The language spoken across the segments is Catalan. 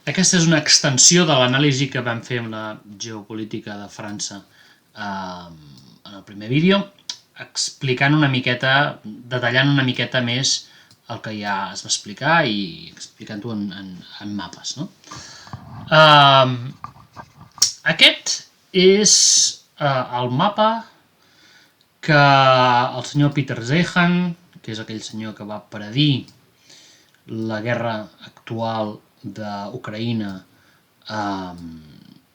Aquesta és una extensió de l'anàlisi que vam fer amb la geopolítica de França en el primer vídeo, explicant una miqueta, detallant una miqueta més el que ja es va explicar i explicant-ho en mapes. No? Aquest és el mapa que el senyor Peter Zeihan, que és aquell senyor que va predir la guerra actual d'Ucraïna,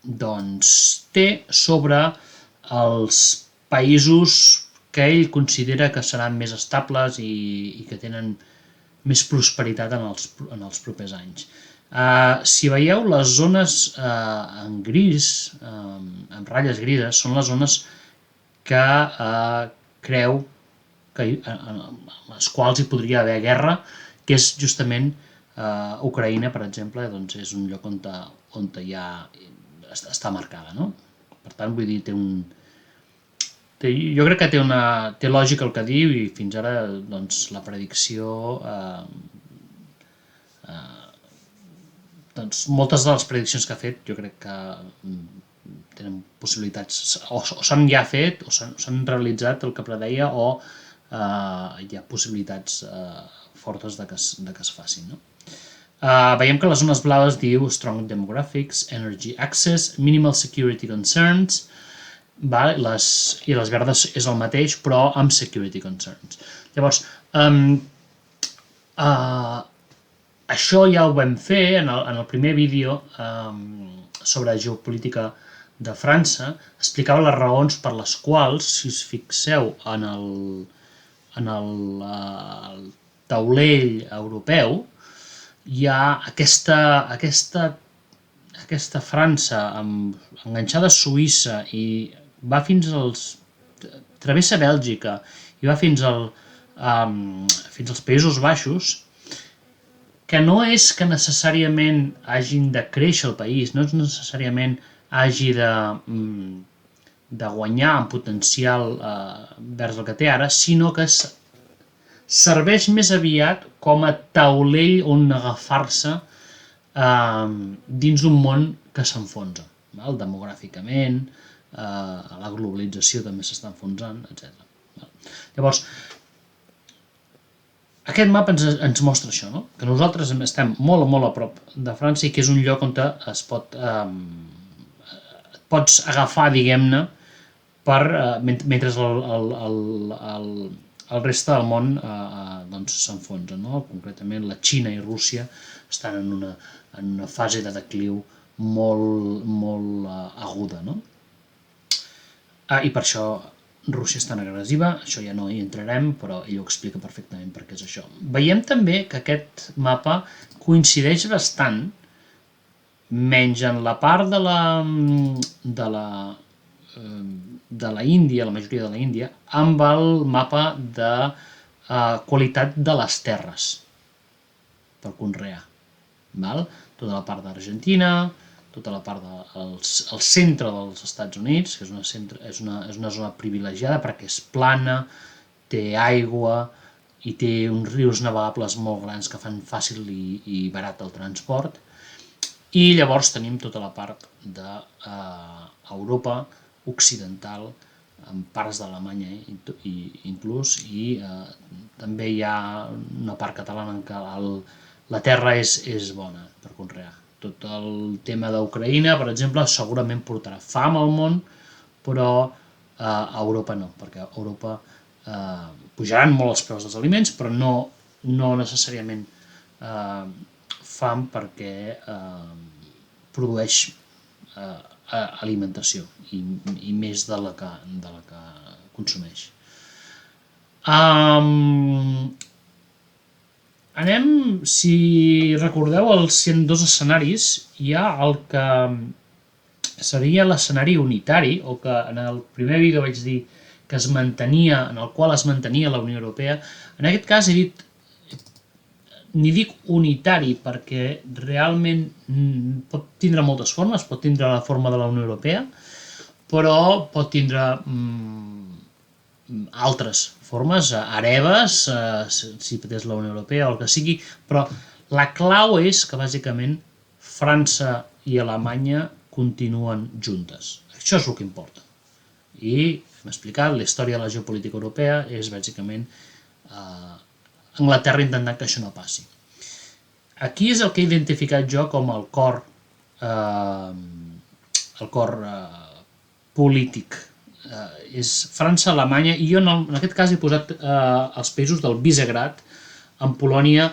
doncs té sobre els països que ell considera que seran més estables i que tenen més prosperitat en els propers anys. Si veieu, les zones en gris, amb ratlles grises, són les zones que creu que, en les quals hi podria haver guerra, que és justament Ucraïna, per exemple, doncs és un lloc on ja està marcada. No? Per tant, vull dir, jo crec que té lògica el que diu i fins ara doncs, la predicció doncs, moltes de les prediccions que ha fet jo crec que tenen possibilitats, o s'han ja fet, o s'han realitzat el que predeia, o hi ha possibilitats fortes de que es facin. No? Veiem que les zones blaves diu Strong Demographics, Energy Access, Minimal Security Concerns, i les verdes és el mateix, però amb Security Concerns. Llavors, això ja ho vam fer en el primer vídeo sobre geopolítica de França. Explicava les raons per les quals, si us fixeu en el taulell europeu, hi ha aquesta França enganxada a Suïssa i va fins travessa Bèlgica i va fins als Països Baixos, que no és que necessàriament hagin de créixer el país, no és necessàriament hagi de guanyar en potencial vers el que té ara, sinó que serveix més aviat com a taulell on agafar-se dins d'un món que s'enfonsa, demogràficament, la globalització també s'està enfonsant, etc. Llavors, aquest mapa ens mostra això, no? Que nosaltres estem molt a prop de França i que és un lloc on pots agafar, diguem-ne, mentre el reste del món s'enfonsa. No? Concretament, la Xina i Rússia estan en una fase de decliu molt aguda. No? I per això Rússia és tan agressiva, això ja no hi entrarem, però ell ho explica perfectament per què és això. Veiem també que aquest mapa coincideix bastant, menys en la part de la Índia, la majoria de la Índia, amb el mapa de qualitat de les terres per conrear. Tota la part d'Argentina, tota la part del centre dels Estats Units, que és una zona privilegiada perquè és plana, té aigua i té uns rius navegables molt grans que fan fàcil i barat el transport. I llavors tenim tota la part d'Europa occidental, amb parts d'Alemanya inclús, i també hi ha una part catalana en què la terra és bona per conrear. Tot el tema d'Ucraïna, per exemple, segurament portarà fam al món, però a Europa no, perquè a Europa pujaran molt els preus dels aliments, però no necessàriament fam perquè produeix alimentació i més de la que consumeix. Anem, si recordeu, els 102 escenaris, hi ha el que seria l'escenari unitari, o que en el primer vídeo vaig dir que en el qual es mantenia la Unió Europea. En aquest cas n'hi dic unitari perquè realment pot tindre moltes formes, pot tindre la forma de la Unió Europea, però pot tindre altres formes, hereves, si és la Unió Europea o el que sigui, però la clau és que bàsicament França i Alemanya continuen juntes. Això és el que importa. I hem explicat, la història de la geopolítica europea és bàsicament Anglaterra intentant que això no passi. Aquí és el que he identificat jo com el cor polític. És França, Alemanya, i jo en aquest cas he posat els països del Visegrad, amb Polònia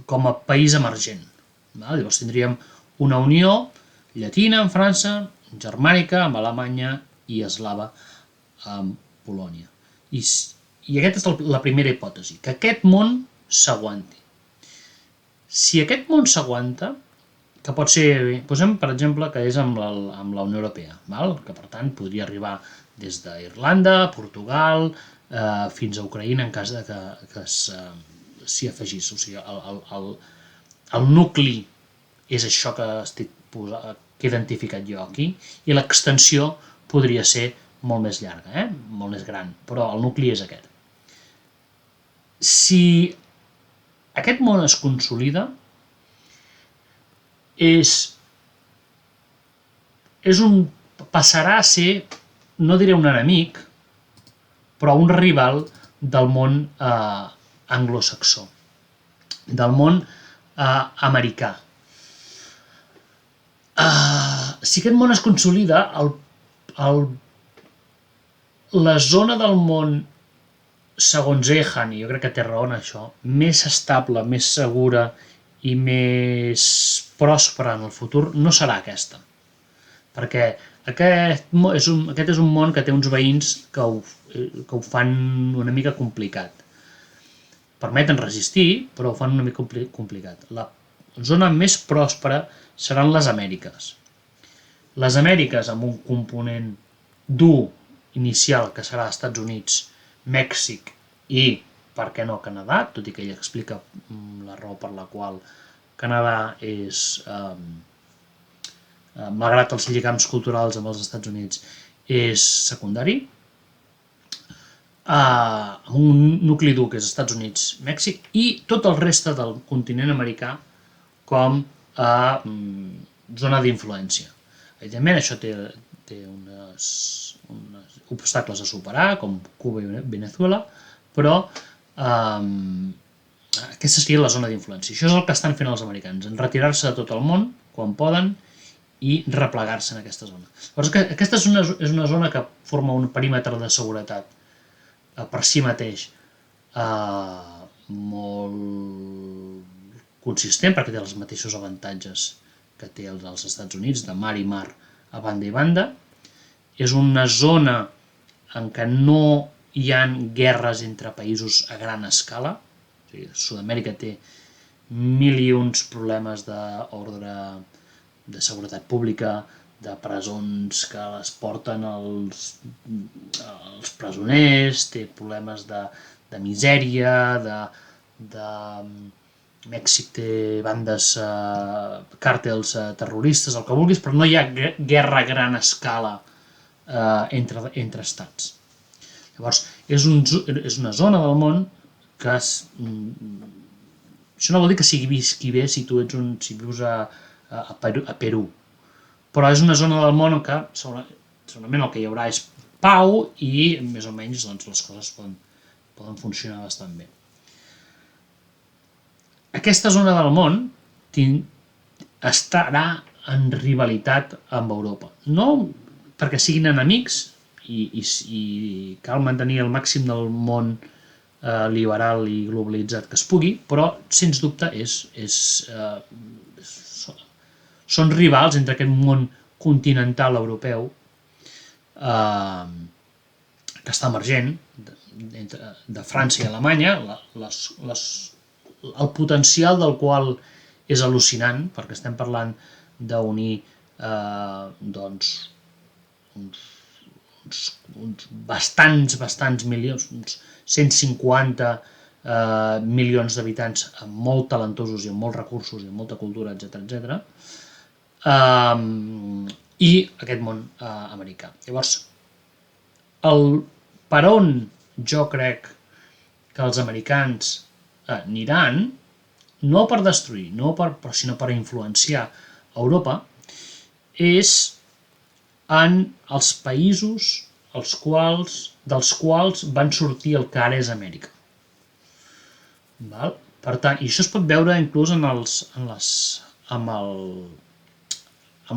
com a país emergent. Llavors tindríem una unió llatina amb França, germànica amb Alemanya i eslava amb Polònia. I aquesta és la primera hipòtesi, que aquest món s'aguanti. Si aquest món s'aguanta, que pot ser, posem per exemple que és amb la Unió Europea, que per tant podria arribar des d'Irlanda, Portugal, fins a Ucraïna en cas que s'hi afegís. O sigui, el nucli és això que he identificat jo aquí, i l'extensió podria ser molt més llarga, molt més gran, però el nucli és aquest. Si aquest món es consolida, passarà a ser, no diré un enemic, però un rival del món anglosaxó, del món americà. Si aquest món es consolida, la zona del món, segons Ehan, i jo crec que té raó en això, més estable, més segura i més pròspera en el futur no serà aquesta. Perquè aquest és un món que té uns veïns que ho fan una mica complicat. Permeten resistir, però ho fan una mica complicat. La zona més pròspera seran les Amèriques. Les Amèriques amb un component dur inicial que serà Estats Units, Mèxic i, per què no, Canadà, tot i que ell explica la raó per la qual Canadà és, malgrat els lligams culturals amb els Estats Units, és secundari, amb un nucli dur que és Estats Units, Mèxic, i tot el reste del continent americà com a zona d'influència. Evidentment, això té uns obstacles a superar, com Cuba i Venezuela, però aquesta seria la zona d'influència. Això és el que estan fent els americans, en retirar-se de tot el món, quan poden, i replegar-se en aquesta zona. Llavors, aquesta és una zona que forma un perímetre de seguretat per si mateix molt consistent, perquè té els mateixos avantatges que té els Estats Units, de mar i mar a banda i banda. És una zona en què no hi ha guerres entre països a gran escala. O sigui, Sud-amèrica té mil i uns problemes d'ordre de seguretat pública, de presons que les porten els presoners, té problemes de misèria, de Mèxic té bandes, càrtels terroristes, el que vulguis, però no hi ha guerra a gran escala entre estats. Llavors, és una zona del món que això no vol dir que visqui bé si tu vius a Perú, però és una zona del món en què segurament el que hi haurà és pau i més o menys les coses poden funcionar bastant bé. Aquesta zona del món estarà en rivalitat amb Europa. No perquè siguin enemics i cal mantenir el màxim del món liberal i globalitzat que es pugui, però sens dubte són rivals entre aquest món continental europeu que està emergent, de França i Alemanya, el potencial del qual és al·lucinant, perquè estem parlant d'unir uns bastants milions, uns 150 milions d'habitants molt talentosos i amb molts recursos i amb molta cultura, etc. I aquest món americà. Llavors, per on jo crec que els americans aniran no per destruir, sinó per influenciar Europa, és en els països dels quals van sortir el que ara és Amèrica. Val? Per tant, i això es pot veure inclús amb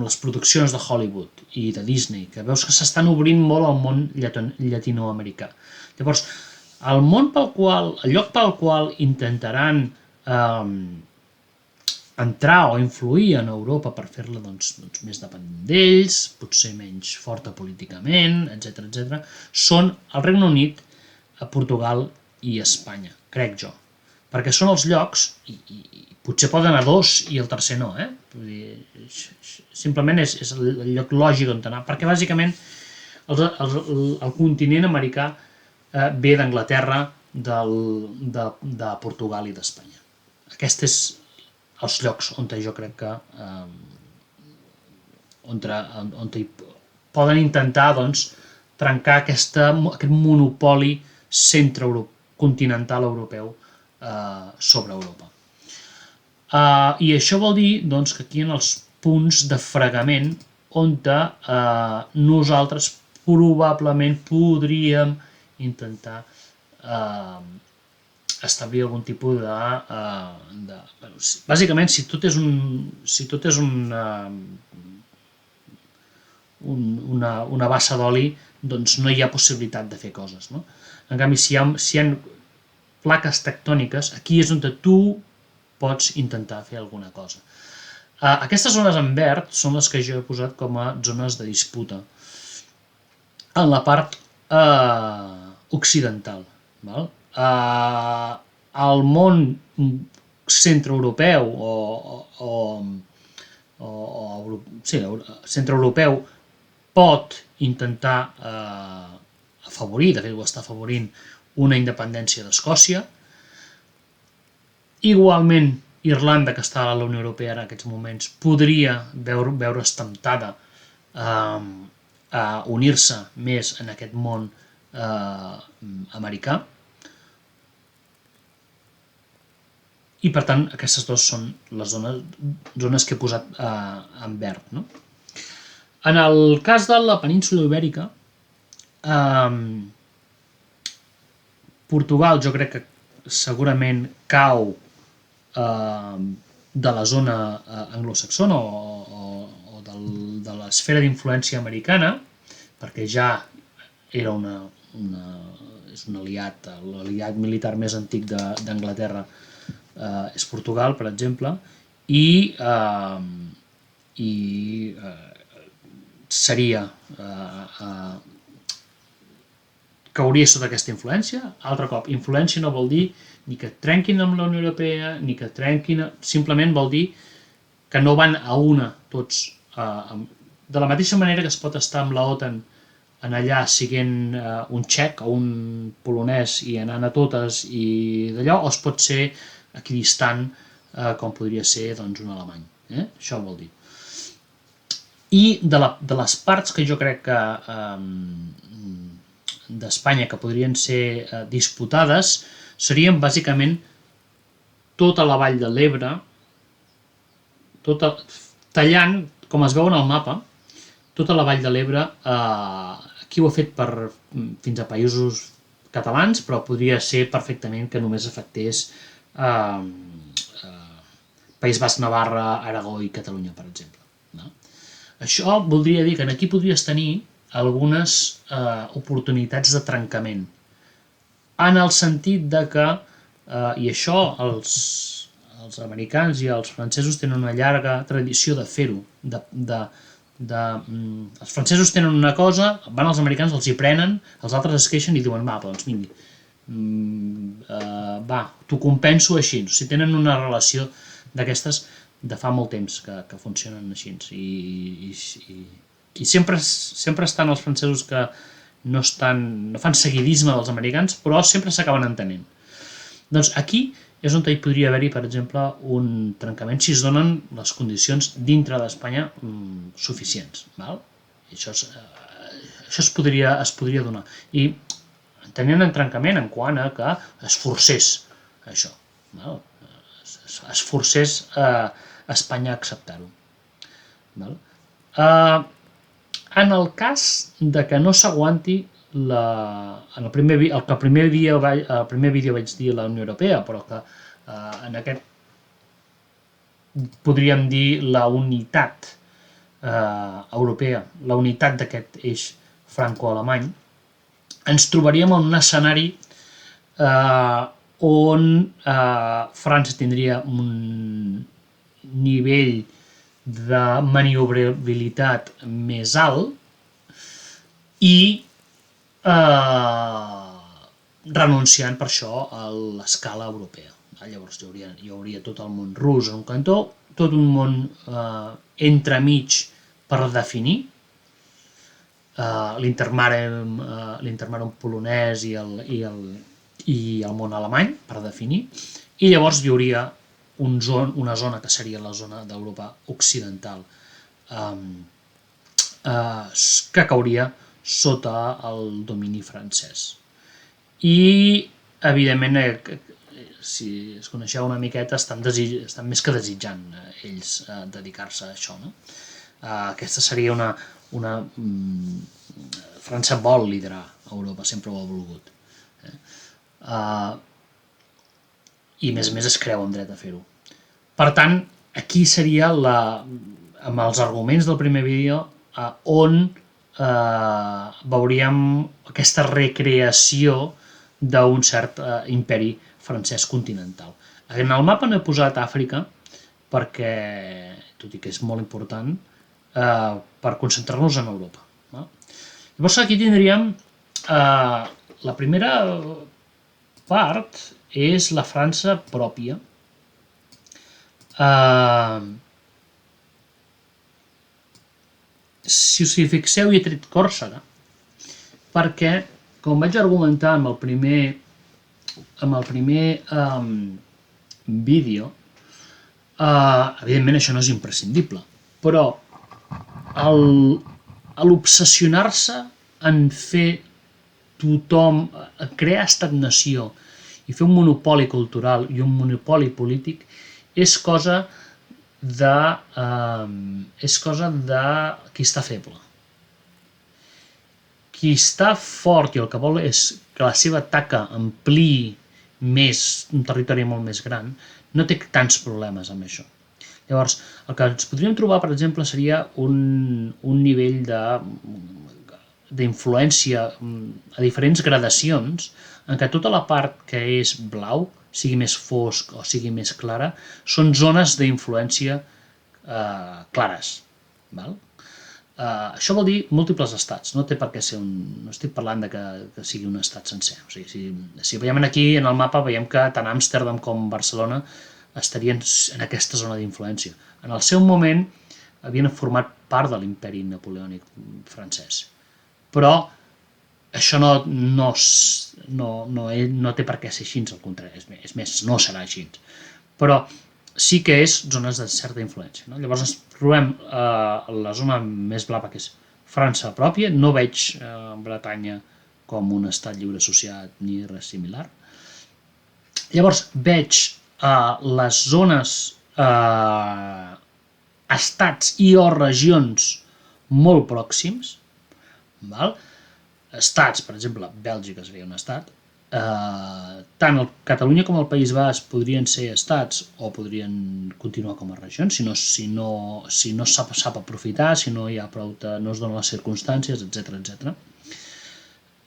les produccions de Hollywood i de Disney, que veus que s'estan obrint molt al món llatinoamericà. Llavors, el lloc pel qual intentaran entrar o influir en Europa per fer-la més dependent d'ells, potser menys forta políticament, etc., són el Regne Unit, Portugal i Espanya, crec jo. Perquè són els llocs, i potser poden a dos i el tercer no, vull dir, simplement és el lloc lògic on anar, perquè bàsicament el continent americà ve d'Anglaterra, de Portugal i d'Espanya. Aquests és els llocs on jo crec que on poden intentar trencar aquest monopoli centre-continental europeu sobre Europa. I això vol dir que aquí en els punts de fregament on nosaltres probablement podríem intentar establir algun tipus bàsicament, si tot és una bassa d'oli, doncs no hi ha possibilitat de fer coses, no? En canvi, si hi ha plaques tectòniques, aquí és on tu pots intentar fer alguna cosa. Aquestes zones en verd són les que jo he posat com a zones de disputa en la part occidental. El món centreeuropeu centreeuropeu pot intentar afavorir, de fet ho està afavorint, una independència d'Escòcia. Igualment, Irlanda, que està a la Unió Europea en aquests moments, podria veure's temptada a unir-se més en aquest món americà. I, per tant, aquestes dues són les zones que he posat en verd. No? En el cas de la península Ibèrica, Portugal jo crec que segurament cau de la zona anglosaxona o de l'esfera d'influència americana, perquè ja era és un aliat, l'aliat militar més antic d'Anglaterra és Portugal, per exemple, i seria cauria sota aquesta influència. Altre cop, influència no vol dir ni que trenquin amb la Unió Europea, ni que trenquin, simplement vol dir que no van a una tots. De la mateixa manera que es pot estar amb la OTAN en allà siguent un txec o un polonès i anant a totes i d'allò, o es pot ser equidistant com podria ser un alemany. Això vol dir. I de les parts que jo crec que d'Espanya que podrien ser disputades serien bàsicament tota la vall de l'Ebre, tallant, com es veu en el mapa, tota la vall de l'Ebre, aquí ho he fet fins a països catalans, però podria ser perfectament que només afectés País Basc, Navarra, Aragó i Catalunya, per exemple. Això voldria dir que aquí podries tenir algunes oportunitats de trencament, en el sentit de que, i això els americans i els francesos tenen una llarga tradició de fer-ho, els francesos tenen una cosa, van els americans, els hi prenen, els altres es queixen i diuen, va, doncs vingui, va, t'ho compenso així. O sigui, tenen una relació d'aquestes de fa molt temps que funcionen així. I sempre estan els francesos que no fan seguidisme dels americans, però sempre s'acaben entenent. Doncs aquí és on hi podria haver-hi, per exemple, un trencament si es donen les condicions dintre d'Espanya suficients. Això es podria donar. I tenint un trencament en quant a que es forcés això. es forcés Espanya a acceptar-ho. En el cas de que no s'aguanti el primer vídeo vaig dir la Unió Europea, però que en aquest podríem dir la unitat europea, la unitat d'aquest eix franco-alemany, ens trobaríem en un escenari on França tindria un nivell de maniobrabilitat més alt i renunciant per això a l'escala europea. Llavors hi hauria tot el món rus en un cantó, tot un món entremig per definir, l'intermàrem polonès i el món alemany per definir, i llavors hi hauria una zona que seria la zona d'Europa occidental que cauria sota el domini francès. I, evidentment, si es coneixeu una miqueta, estan més que desitjant ells dedicar-se a això. Aquesta seria una... França vol liderar Europa, sempre ho ha volgut. I, a més es creu en dret a fer-ho. Per tant, aquí seria, amb els arguments del primer vídeo, on veuríem aquesta recreació d'un cert imperi francès continental. En el mapa no he posat Àfrica perquè, tot i que és molt important, per concentrar-nos en Europa. Llavors aquí tindríem la primera part és la França pròpia. Si us hi fixeu, hi he tret Còrsega, perquè, com vaig argumentar amb el primer vídeo, evidentment això no és imprescindible, però l'obsessionar-se en fer tothom, crear estat-nació i fer un monopoli cultural i un monopoli polític és cosa de qui està feble. Qui està fort i el que vol és que la seva taca ampliï més, un territori molt més gran, no té tants problemes amb això. Llavors, el que ens podríem trobar, per exemple, seria un nivell d'influència a diferents gradacions, en què tota la part que és blau, sigui més fosc o sigui més clara, són zones d'influència clares. Això vol dir múltiples estats, no té per què ser no estic parlant que sigui un estat sencer. O sigui, si veiem aquí en el mapa, veiem que tant Amsterdam com Barcelona estarien en aquesta zona d'influència. En el seu moment havien format part de l'imperi napoleònic francès, però això no té per què ser així, al contrari, és més, no serà així. Però sí que és zones de certa influència. Llavors ens trobem la zona més blava, que és França pròpia, no veig Bretanya com un estat lliure associat ni res similar. Llavors veig les zones, estats i o regions molt pròxims, estats, per exemple, Bèlgica seria un estat, tant Catalunya com el País Basc podrien ser estats o podrien continuar com a regions, si no sap aprofitar, si no hi ha prou, no es donen les circumstàncies, etc.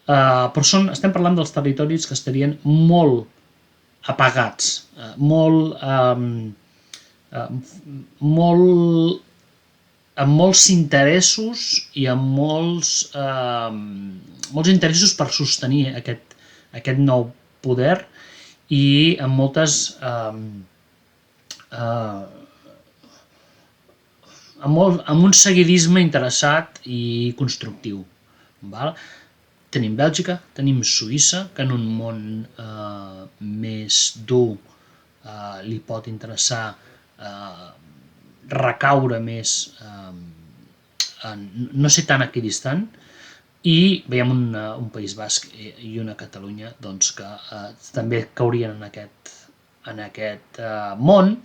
Però estem parlant dels territoris que estarien molt apagats, amb molts interessos i amb molts interessos per sostenir aquest nou poder i amb moltes amb un seguidisme interessat i constructiu. Tenim Bèlgica, tenim Suïssa, que en un món més dur li pot interessar recaure més, no ser tan equidistant, i veiem un País Basc i una Catalunya que també caurien en aquest món,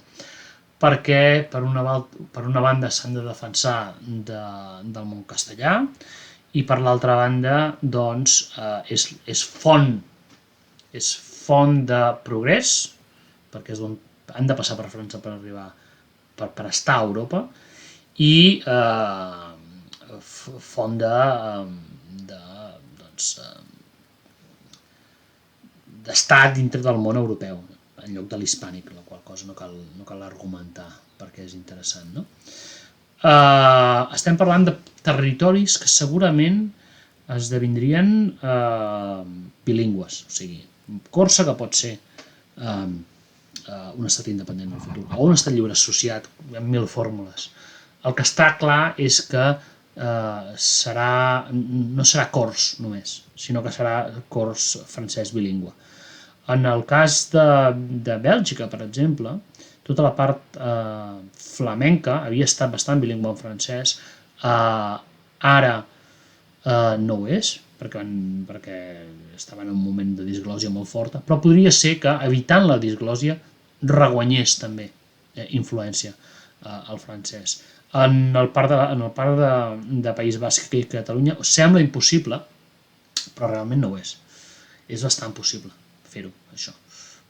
perquè per una banda s'han de defensar del món castellà i per l'altra banda doncs, és font de progrés, perquè és on han de passar per França per arribar, per estar a Europa, i font d'estar dintre del món europeu, en lloc de l'hispànic, la qual cosa no cal argumentar perquè és interessant. No? Estem parlant de territoris que segurament esdevindrien bilingües, o sigui, Còrsega pot ser un estat independent en el futur, o un estat lliure associat, amb 1000 fórmules. El que està clar és que no serà cors només, sinó que serà cors francès bilingüe. En el cas de Bèlgica, per exemple, tota la part flamenca havia estat bastant bilingüe en francès, ara no ho és, perquè estava en un moment de disglòsia molt forta, però podria ser que, evitant la disglòsia, reguanyés també influència al francès. En el part de País Basc i Catalunya sembla impossible, però realment no ho és. És bastant possible fer-ho, això.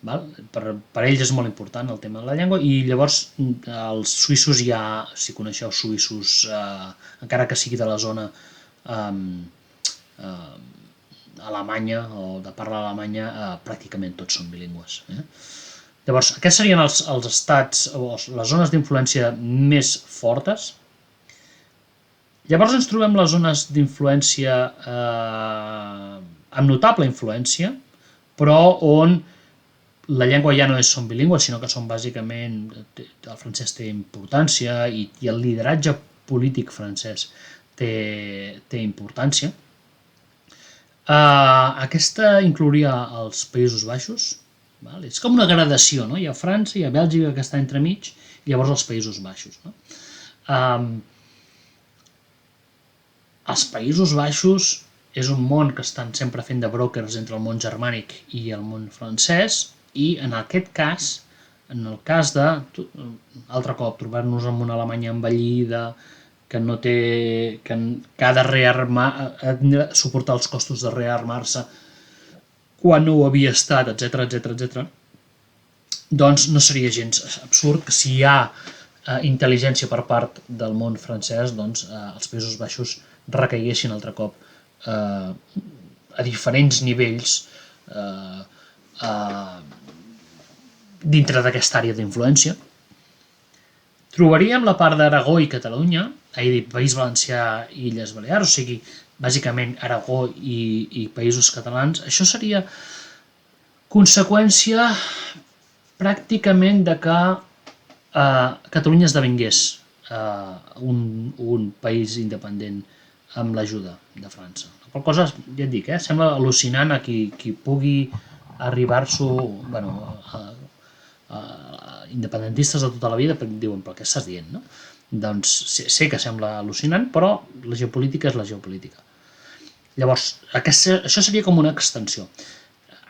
Per ells és molt important el tema de la llengua, i llavors els suïssos si coneixeu suïssos, encara que sigui de la zona alemanya o de parla alemanya, pràcticament tots són bilingües. Llavors, aquests serien els estats o les zones d'influència més fortes. Llavors ens trobem les zones d'influència amb notable influència, però on la llengua ja no són bilingües, sinó que són bàsicament, el francès té importància i el lideratge polític francès té importància. Aquesta inclouria els Països Baixos. És com una gradació, no? Hi ha França, hi ha Bèlgica que està entremig, i llavors els Països Baixos. Els Països Baixos és un món que estan sempre fent de brokers entre el món germànic i el món francès, i en aquest cas, en el cas de, altre cop, trobar-nos amb una Alemanya envellida, que no té, que ha de suportar els costos de rearmar-se quan no ho havia estat, etc. Doncs no seria gens absurd que si hi ha intel·ligència per part del món francès, doncs els Països Baixos recaiguessin altre cop a diferents nivells dintre d'aquesta àrea d'influència. Trobaríem la part d'Aragó i Catalunya, País Valencià i Illes Balears, o sigui, bàsicament Aragó i Països Catalans. Això seria conseqüència pràcticament de que Catalunya esdevingués un país independent amb l'ajuda de França. La qual cosa, ja et dic, sembla al·lucinant a qui pugui arribar-s'ho, independentistes de tota la vida diuen, però què estàs dient, no? Doncs sé que sembla al·lucinant, però la geopolítica és la geopolítica. Llavors, això seria com una extensió.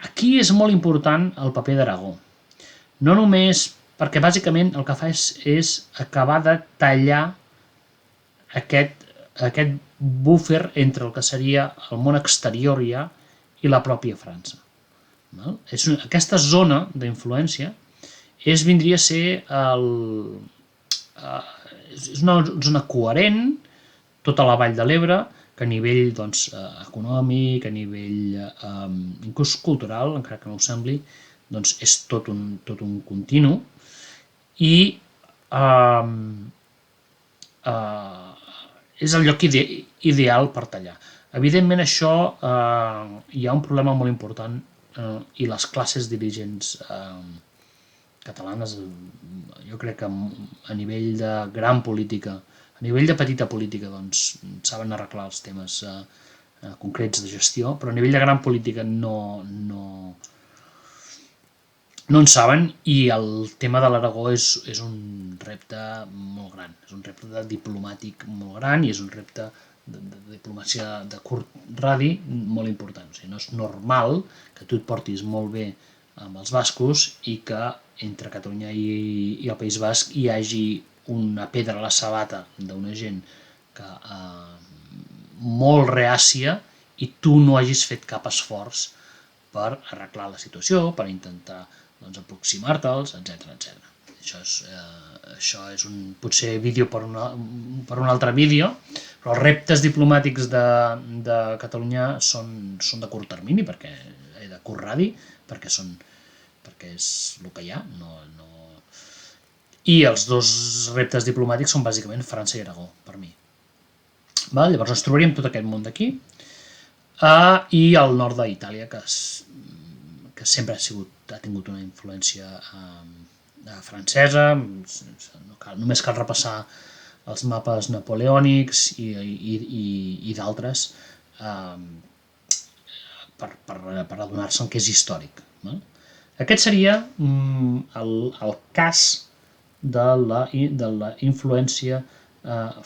Aquí és molt important el paper d'Aragó. No només perquè bàsicament el que fa és acabar de tallar aquest búfer entre el que seria el món exterior ja i la pròpia França. Aquesta zona d'influència vindria a ser és una zona coherent, tota la vall de l'Ebre, que a nivell econòmic, a nivell inclús cultural, encara que no ho sembli, és tot un continu, i és el lloc ideal per tallar. Evidentment, això hi ha un problema molt important, i les classes dirigents catalanes, jo crec que a nivell de gran política, a nivell de petita política, doncs saben arreglar els temes concrets de gestió, però a nivell de gran política no en saben, i el tema de l'Aragó és un repte molt gran, és un repte diplomàtic molt gran i és un repte de diplomàcia de curt radi molt important. O sigui, no és normal que tu et portis molt bé amb els bascos i que entre Catalunya i el País Basc hi hagi una pedra a la sabata d'una gent que molt reàcia i tu no hagis fet cap esforç per arreglar la situació, per intentar aproximar-te'ls, etc. Això és potser vídeo per un altre vídeo, però els reptes diplomàtics de Catalunya són de curt termini, de curt radi, perquè és el que hi ha. I els dos reptes diplomàtics són bàsicament França i Aragó, per mi. Llavors ens trobaríem tot aquest món d'aquí i el nord d'Itàlia, que sempre ha tingut una influència francesa. Només cal repassar els mapes napoleònics i d'altres per adonar-se que és històric. Aquest seria el cas de la influència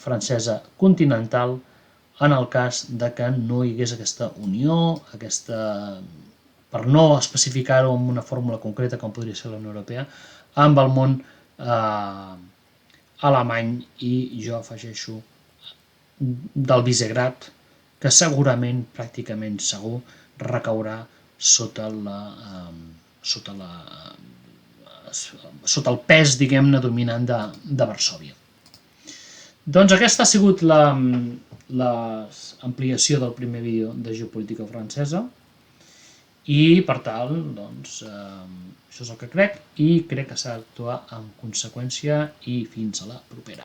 francesa continental en el cas de que no hi hagués aquesta unió, per no especificar-ho amb una fórmula concreta com podria ser la Unió Europea, amb el món alemany i jo afegeixo del Visegrad, que segurament, pràcticament segur, recaurà sota el pes, diguem-ne, dominant de Varsòvia. Doncs aquesta ha sigut l'ampliació del primer vídeo de geopolítica francesa i, per tant, això és el que crec i crec que s'ha d'actuar en conseqüència i fins a la propera.